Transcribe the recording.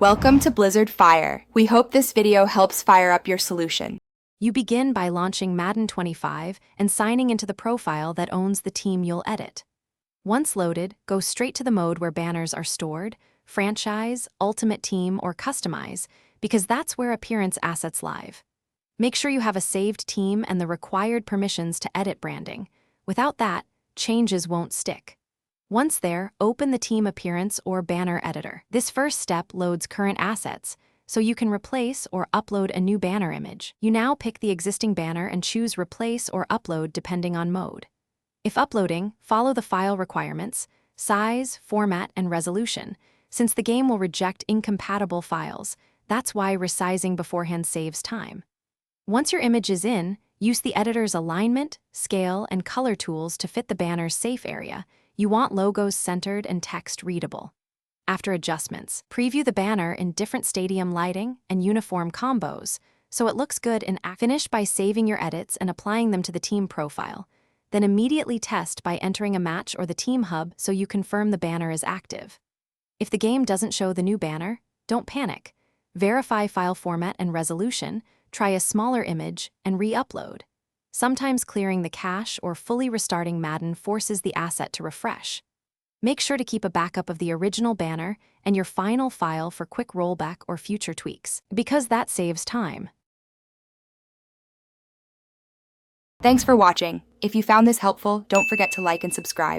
Welcome to Blizzard Fire. We hope this video helps fire up your solution. You begin by launching Madden 25 and signing into the profile that owns the team you'll edit. Once loaded, go straight to the mode where banners are stored, franchise, ultimate team, or customize, because that's where appearance assets live. Make sure you have a saved team and the required permissions to edit branding. Without that, changes won't stick. Once there, open the team appearance or banner editor. This first step loads current assets, so you can replace or upload a new banner image. You now pick the existing banner and choose replace or upload depending on mode. If uploading, follow the file requirements, size, format, and resolution, since the game will reject incompatible files. That's why resizing beforehand saves time. Once your image is in, use the editor's alignment, scale, and color tools to fit the banner's safe area. You want logos centered and text readable. After adjustments, preview the banner in different stadium lighting and uniform combos, so it looks good in action. Finish by saving your edits and applying them to the team profile. Then immediately test by entering a match or the team hub so you confirm the banner is active. If the game doesn't show the new banner, don't panic. Verify file format and resolution, try a smaller image, and re-upload. Sometimes clearing the cache or fully restarting Madden forces the asset to refresh. Make sure to keep a backup of the original banner and your final file for quick rollback or future tweaks, because that saves time. Thanks for watching. If you found this helpful, don't forget to like and subscribe.